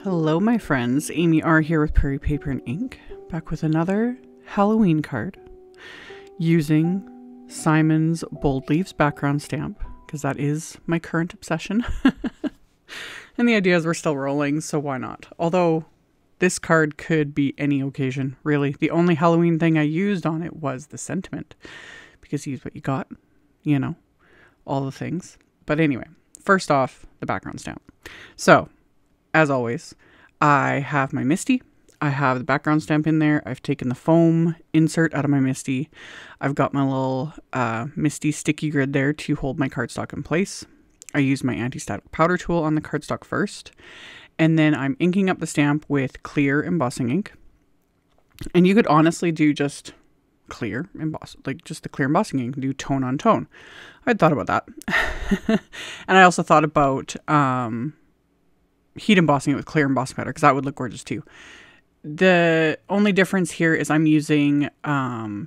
Hello my friends, AmyR here with Prairie Paper and Ink, back with another Halloween card using Simon's Bold Leaves background stamp, because that is my current obsession. And the idea is we're still rolling, so why not? Although this card could be any occasion, really. The only Halloween thing I used on it was the sentiment, because use what you got, you know, all the things. But anyway, first off, the background stamp. So, as always, I have my MISTI. I have the background stamp in there. I've taken the foam insert out of my MISTI. I've got my little MISTI sticky grid there to hold my cardstock in place. I use my anti-static powder tool on the cardstock first. And then I'm inking up the stamp with clear embossing ink. And you could honestly do just clear emboss, like just the clear embossing ink, do tone on tone. I'd thought about that. And I also thought about heat embossing it with clear embossing powder, because that would look gorgeous too. The only difference here is I'm using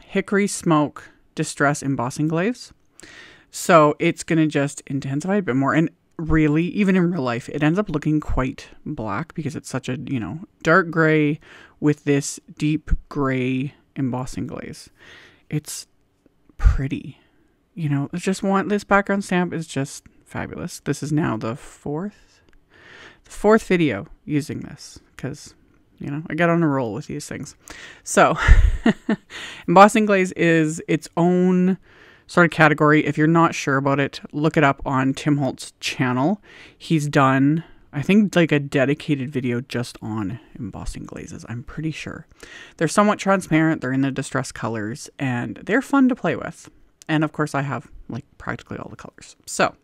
Hickory Smoke Distress Embossing Glaze. So it's going to just intensify a bit more. And really, even in real life, it ends up looking quite black because it's such a, you know, dark gray with this deep gray embossing glaze. It's pretty. You know, I just want this background stamp is just fabulous. This is now the fourth video using this because, you know, I get on a roll with these things. So embossing glaze is its own sort of category. If you're not sure about it, look it up on Tim Holtz' channel. He's done, I think, like a dedicated video just on embossing glazes. I'm pretty sure. They're somewhat transparent. They're in the distress colors and they're fun to play with. And of course I have like practically all the colors. So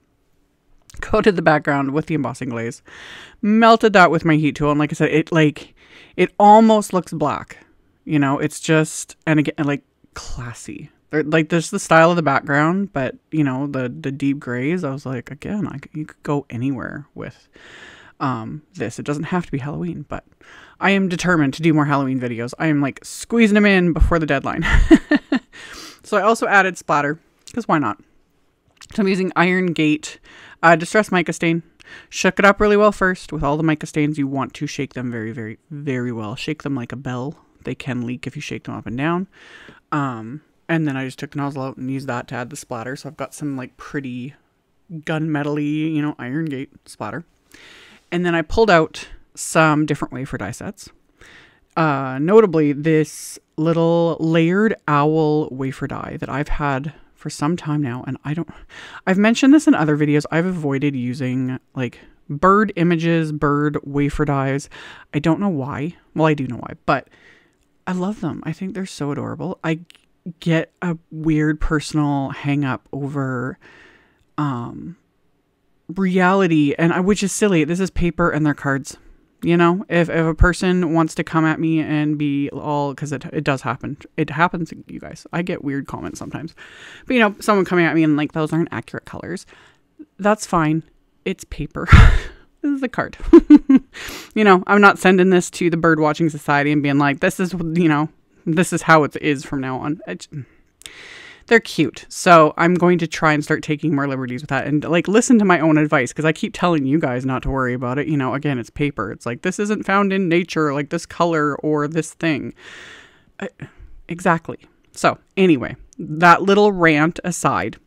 coated the background with the embossing glaze, melted that with my heat tool, and like I said, it almost looks black, you know. It's just, and again, like classy. Like there's the style of the background, but you know, the deep grays, I was like, again, you could go anywhere with this. It doesn't have to be Halloween, but I am determined to do more Halloween videos. I am like squeezing them in before the deadline. So I also added splatter, because why not? So I'm using Iron Gate Distress Mica Stain. Shook it up really well first. With all the mica stains, you want to shake them very, very, very well. Shake them like a bell. They can leak if you shake them up and down. And then I just took the nozzle out and used that to add the splatter. So I've got some like pretty gunmetal-y, you know, Iron Gate splatter. And then I pulled out some different wafer die sets. Notably, this little layered owl wafer die that I've had for some time now, and I've mentioned this in other videos. I've avoided using like bird images, bird wafer dies. I don't know why. Well, I do know why, but I love them. I think they're so adorable. I get a weird personal hang up over reality, and which is silly. This is paper and they're cards. You know, if a person wants to come at me and be all, because it does happen. It happens, you guys. I get weird comments sometimes. But, you know, someone coming at me and like, those aren't accurate colors. That's fine. It's paper. This is a card. You know, I'm not sending this to the Bird Watching Society and being like, this is, you know, this is how it is from now on. They're cute. So I'm going to try and start taking more liberties with that and like listen to my own advice, because I keep telling you guys not to worry about it. You know, again, it's paper. It's like, this isn't found in nature, like this color or this thing. Exactly. So anyway, that little rant aside,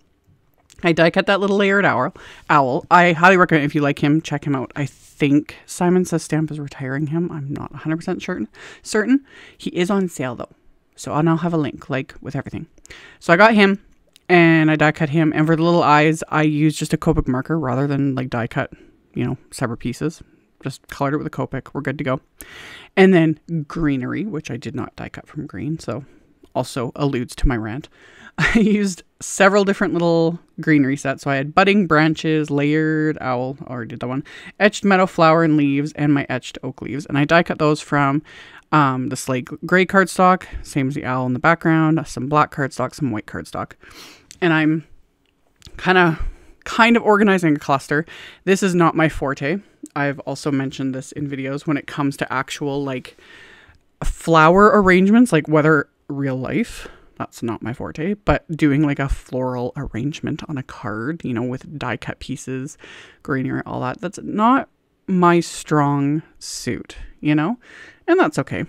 I die cut that little layered owl. I highly recommend, if you like him, check him out. I think Simon Says Stamp is retiring him. I'm not 100% certain. He is on sale though. So I'll now have a link, like with everything. So I got him and I die cut him. And for the little eyes, I used just a Copic marker rather than like die cut, you know, separate pieces. Just colored it with a Copic. We're good to go. And then greenery, which I did not die cut from green. So also alludes to my rant. I used several different little greenery sets. So I had budding branches, layered owl, already did that one, etched meadow flower and leaves, and my etched oak leaves. And I die cut those from the slate gray cardstock, same as the owl in the background, some black cardstock, some white cardstock. And I'm kind of organizing a cluster. This is not my forte. I've also mentioned this in videos when it comes to actual like flower arrangements, like whether real life, that's not my forte, but doing like a floral arrangement on a card, you know, with die cut pieces, greenery, all that, that's not my strong suit, you know, and that's okay.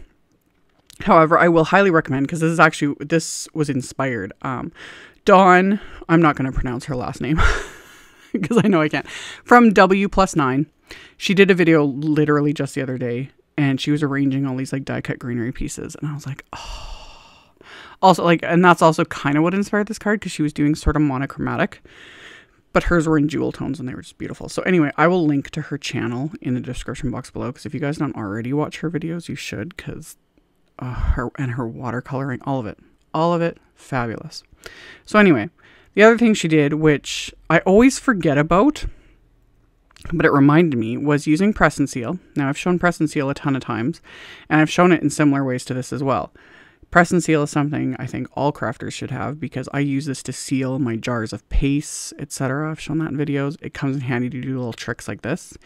However, I will highly recommend, because this was inspired. Dawn, I'm not going to pronounce her last name because I know I can't, from W+9. She did a video literally just the other day, and she was arranging all these like die cut greenery pieces. And I was like, oh, also like, and that's also kind of what inspired this card, because she was doing sort of monochromatic, but hers were in jewel tones and they were just beautiful. So anyway, I will link to her channel in the description box below, because if you guys don't already watch her videos, you should, because her watercoloring, all of it, fabulous. So anyway, the other thing she did, which I always forget about, but it reminded me, was using press and seal. Now, I've shown press and seal a ton of times, and I've shown it in similar ways to this as well. Press and seal is something I think all crafters should have, because I use this to seal my jars of paste, etc. I've shown that in videos. It comes in handy to do little tricks like this.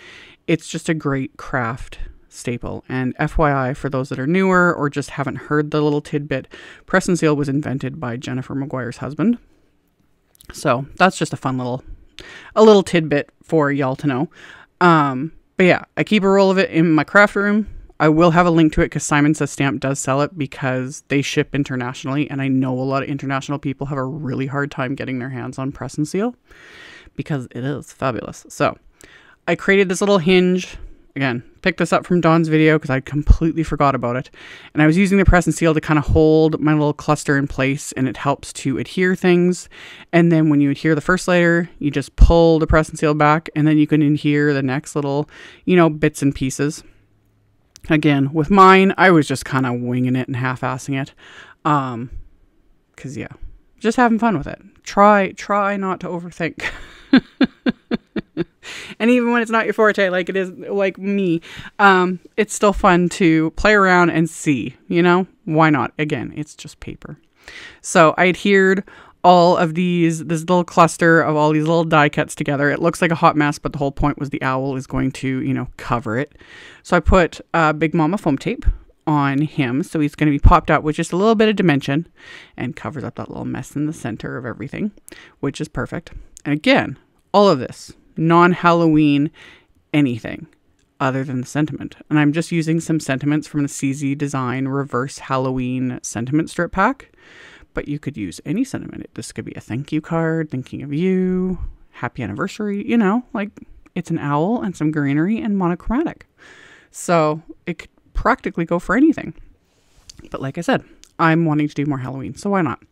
It's just a great craft staple. And FYI, for those that are newer or just haven't heard the little tidbit, press and seal was invented by Jennifer Maguire's husband. So that's just a fun little tidbit for y'all to know. But yeah, I keep a roll of it in my craft room. I will have a link to it, because Simon Says Stamp does sell it, because they ship internationally, and I know a lot of international people have a really hard time getting their hands on press and seal, because it is fabulous. So I created this little hinge. Again, picked this up from Dawn's video because I completely forgot about it. And I was using the press and seal to kind of hold my little cluster in place, and it helps to adhere things. And then when you adhere the first layer, you just pull the press and seal back, and then you can adhere the next little, you know, bits and pieces. Again, with mine, I was just kind of winging it and half-assing it. Because yeah, just having fun with it. Try not to overthink. And even when it's not your forte, like it is like me, it's still fun to play around and see, you know, why not? Again, it's just paper. So I adhered all of this little cluster of all these little die cuts together. It looks like a hot mess, but the whole point was the owl is going to, you know, cover it. So I put Big Mama foam tape on him, so he's going to be popped out with just a little bit of dimension, and covers up that little mess in the center of everything, which is perfect. And again, all of this non-Halloween anything other than the sentiment. And I'm just using some sentiments from the CZ Design Reverse Halloween sentiment strip pack, but you could use any sentiment. This could be a thank you card, thinking of you, happy anniversary, you know, like it's an owl and some greenery and monochromatic. So it could practically go for anything. But like I said, I'm wanting to do more Halloween, so why not?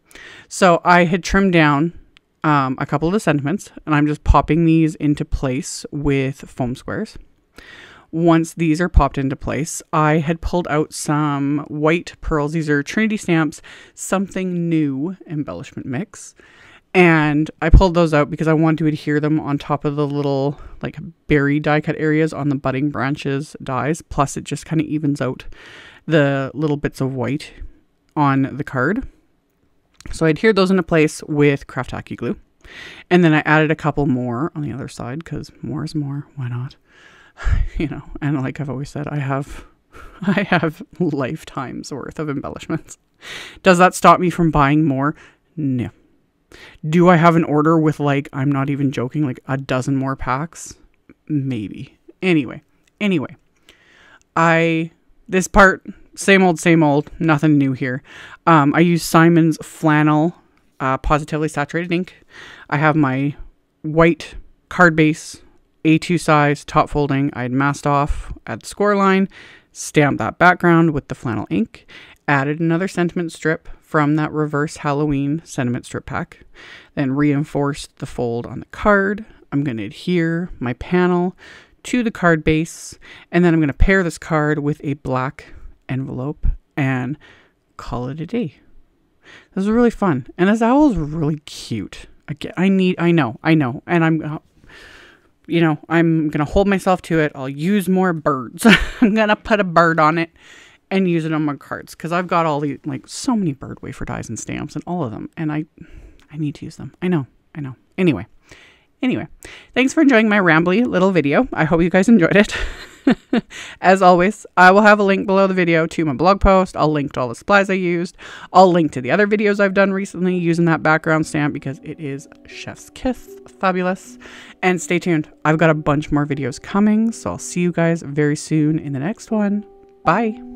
So I had trimmed down a couple of the sentiments, and I'm just popping these into place with foam squares. Once these are popped into place, I had pulled out some white pearls. These are Trinity Stamps Something New embellishment mix. And I pulled those out because I wanted to adhere them on top of the little like berry die cut areas on the budding branches dies. Plus it just kind of evens out the little bits of white on the card. So I adhered those into place with Craft Tacky glue. And then I added a couple more on the other side, because more is more. Why not? You know, and like I've always said, I have lifetimes worth of embellishments. Does that stop me from buying more? No. Do I have an order with, like, I'm not even joking, like a dozen more packs? Maybe. Anyway. This part, same old, nothing new here. I use Simon's Flannel Pawsitively Saturated ink. I have my white card base, A2 size, top folding. I had masked off at the score line, stamped that background with the flannel ink, added another sentiment strip from that Reverse Halloween sentiment strip pack, then reinforced the fold on the card. I'm going to adhere my panel to the card base, and then I'm going to pair this card with a black envelope and call it a day. This is really fun, and this owl is really cute. Again, I know, and I'm, you know, I'm gonna hold myself to it. I'll use more birds. I'm gonna put a bird on it and use it on my cards, because I've got all these, like, so many bird wafer dies and stamps and all of them, and I need to use them. I know. Anyway, thanks for enjoying my rambly little video. I hope you guys enjoyed it. As always, I will have a link below the video to my blog post. I'll link to all the supplies I used. I'll link to the other videos I've done recently using that background stamp because it is chef's kiss. Fabulous. And stay tuned. I've got a bunch more videos coming, so I'll see you guys very soon in the next one. Bye.